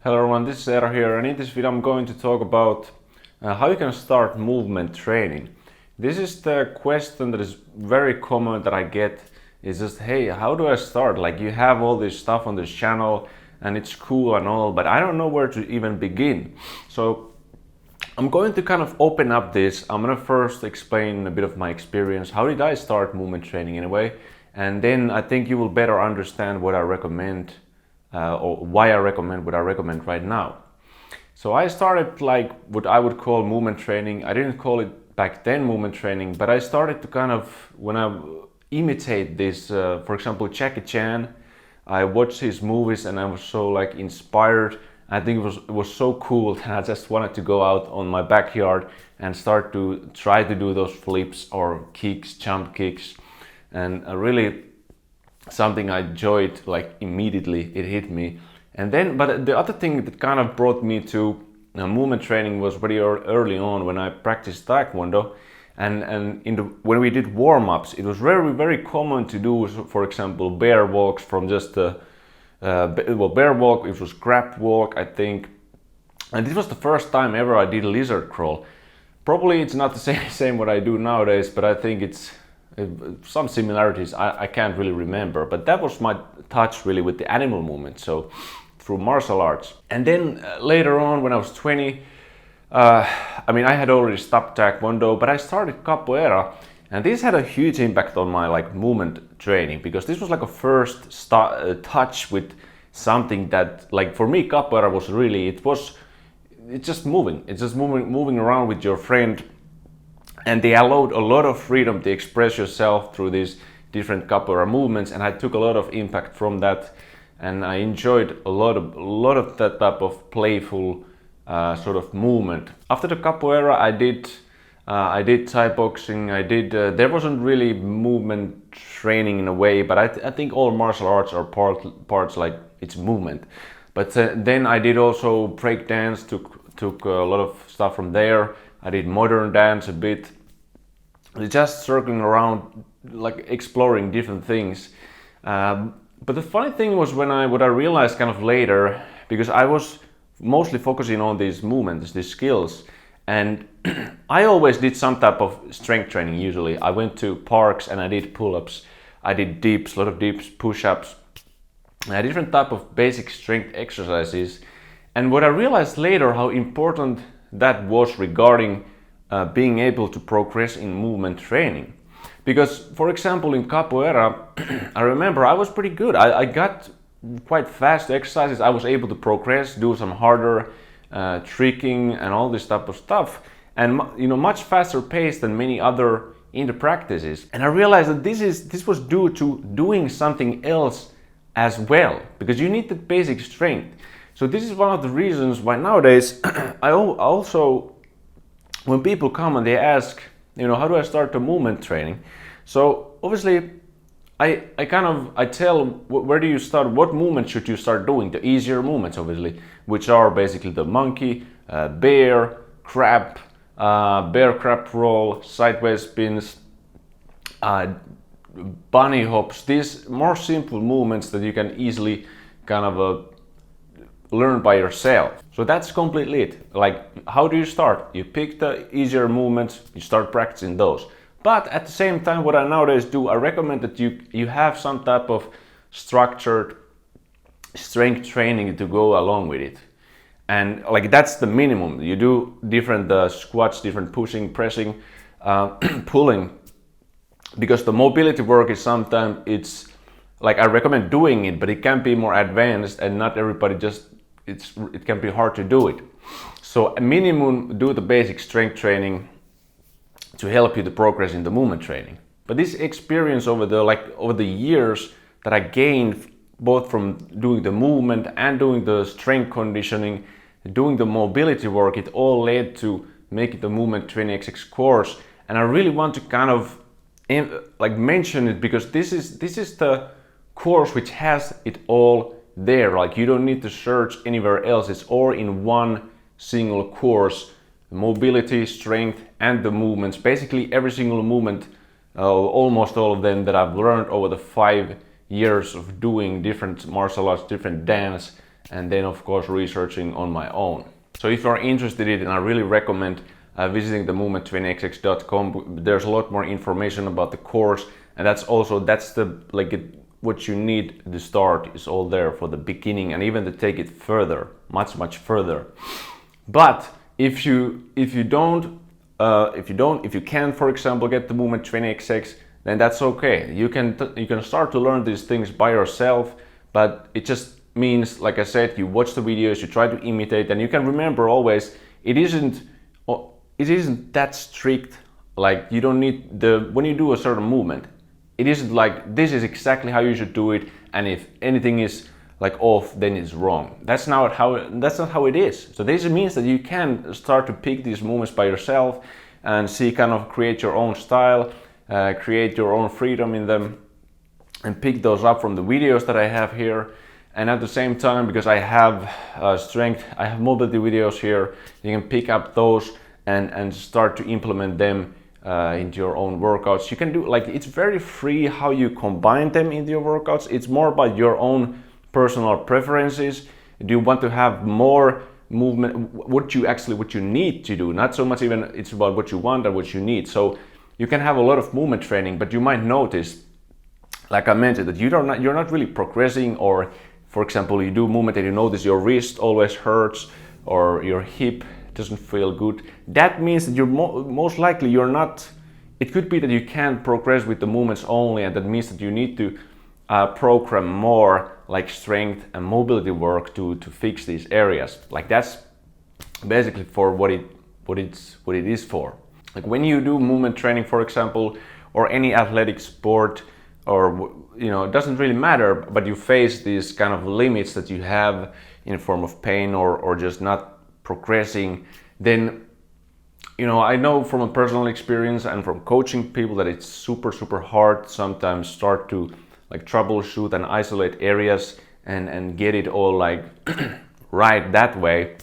Hello everyone, this is Eero here, and in this video I'm going to talk about how you can start movement training. This is the question that is very common that I get, is just, hey, how do I start? Like, you have all this stuff on this channel and it's cool and all, but I don't know where to even begin. So I'm going to kind of open up this. I'm going to first explain a bit of my experience. How did I start movement training anyway? And then I think you will better understand what I recommend or why I recommend what I recommend right now. So I started like what I would call movement training. I didn't call it back then movement training, but I started to kind of, when I imitate this, for example, Jackie Chan, I watched his movies and I was so like inspired. I think it was so cool that I just wanted to go out on my backyard and start to try to do those flips or kicks, jump kicks, and really something I enjoyed like immediately. It hit me. And then, but the other thing that kind of brought me to movement training was very early on when I practiced Taekwondo, and when we did warm-ups, it was very common to do, for example, bear walks from just bear walk. It was grab walk, I think, and this was the first time ever I did a lizard crawl. Probably it's not the same what I do nowadays, but I think it's some similarities. I can't really remember, but that was my touch really with the animal movement, so through martial arts. And then later on, when I was 20, I mean, I had already stopped Taekwondo, but I started Capoeira, and this had a huge impact on my like movement training, because this was like a first touch with something that, like, for me, Capoeira was really, it's just moving around with your friend. And they allowed a lot of freedom to express yourself through these different Capoeira movements, and I took a lot of impact from that, and I enjoyed a lot of that type of playful sort of movement. After the Capoeira, I did Thaiboxing. There wasn't really movement training in a way, but I think all martial arts are parts like it's movement. But then I did also break dance. Took a lot of stuff from there. I did modern dance a bit, just circling around, like exploring different things. But the funny thing was what I realized kind of later, because I was mostly focusing on these movements, these skills, and I always did some type of strength training. Usually I went to parks and I did pull-ups, I did dips, a lot of dips, push-ups, different type of basic strength exercises. And what I realized later, how important that was regarding being able to progress in movement training. Because, for example, in Capoeira, I remember I was pretty good. I got quite fast exercises. I was able to progress, do some harder tricking and all this type of stuff, and much faster pace than many other in the practices. And I realized that this was due to doing something else as well, because you need the basic strength. So this is one of the reasons why nowadays I also, when people come and they ask, how do I start the movement training? So obviously I tell, where do you start? What movement should you start doing? The easier movements, obviously, which are basically the monkey, bear, crab, bear crab roll, sideways spins, bunny hops. These more simple movements that you can easily kind of learn by yourself. So that's completely it. Like, how do you start? You pick the easier movements, you start practicing those. But at the same time, what I nowadays do, I recommend that you have some type of structured strength training to go along with it. And like, that's the minimum. You do different squats, different pushing, pressing, pulling, because the mobility work is sometimes, it's like, I recommend doing it, but it can be more advanced and not everybody it can be hard to do it. So a minimum, do the basic strength training to help you to progress in the movement training. But this experience over the years that I gained, both from doing the movement and doing the strength conditioning, doing the mobility work, it all led to making the movement training XX course. And I really want to kind of like mention it, because this is the course which has it all there. Like, you don't need to search anywhere else. It's all in one single course: mobility, strength, and the movements. Basically every single movement, almost all of them, that I've learned over the 5 years of doing different martial arts, different dance and then of course researching on my own. So if you're interested in it, I really recommend visiting the movement20xx.com. There's a lot more information about the course, and that's what you need to start is all there for the beginning, and even to take it further, much further. But if you can't, for example, get the movement 20xx, then that's okay. You can start to learn these things by yourself, but it just means, like I said, you watch the videos, you try to imitate, and you can remember always it isn't that strict. Like, you don't need when you do a certain movement, it isn't like this is exactly how you should do it, and if anything is like off, then it's wrong. That's not how it is. So this means that you can start to pick these movements by yourself and create your own style, create your own freedom in them, and pick those up from the videos that I have here. And at the same time, because I have I have mobility videos here, you can pick up those and start to implement them into your own workouts. You can do, like, it's very free how you combine them into your workouts. It's more about your own personal preferences. Do you want to have more movement, what you need to do, not so much even it's about what you want and what you need. So you can have a lot of movement training, but you might notice, like I mentioned, that you're not really progressing, or for example, you do movement and you notice your wrist always hurts or your hip doesn't feel good. That means that you're most likely you're not. It could be that you can't progress with the movements only, and that means that you need to program more like strength and mobility work to fix these areas. Like, that's basically for what it is for. Like, when you do movement training, for example, or any athletic sport, or it doesn't really matter, but you face these kind of limits that you have in form of pain or just not progressing, then I know from a personal experience and from coaching people that it's super hard sometimes start to like troubleshoot and isolate areas and get it all like right that way.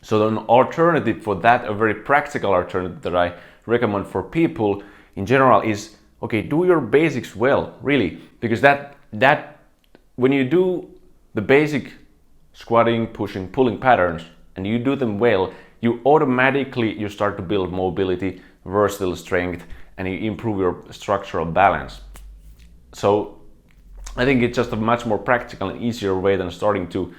So an alternative for that, a very practical alternative that I recommend for people in general is, okay, do your basics well, really, because that when you do the basic squatting, pushing, pulling patterns and you do them well, you start to build mobility, versatile strength, and you improve your structural balance. So I think it's just a much more practical and easier way than starting to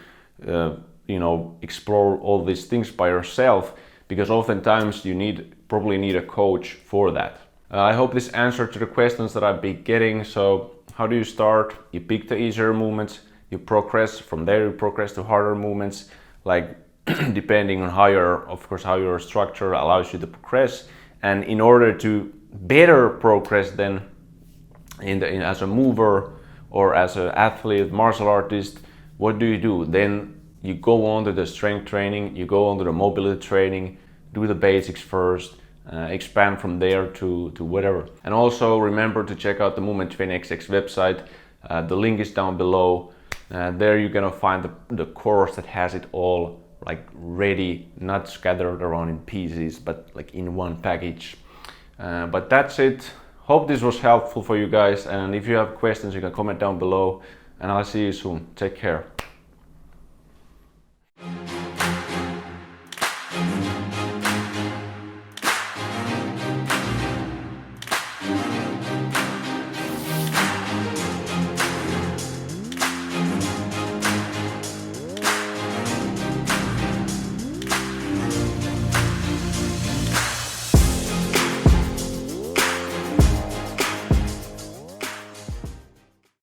explore all these things by yourself, because oftentimes you probably need a coach for that. I hope this answered to the questions that I've been getting. So how do you start? You pick the easier movements, you progress from there, you progress to harder movements, like depending on how your structure allows you to progress. And in order to better progress then as a mover or as an athlete, martial artist, what do? Then you go on to the strength training, you go on to the mobility training, do the basics first, expand from there to whatever. And also remember to check out the Movement 20xx website. The link is down below. There you're gonna find the course that has it all like ready, not scattered around in pieces, but like in one package. But that's it. Hope this was helpful for you guys, and if you have questions you can comment down below, and I'll see you soon. Take care.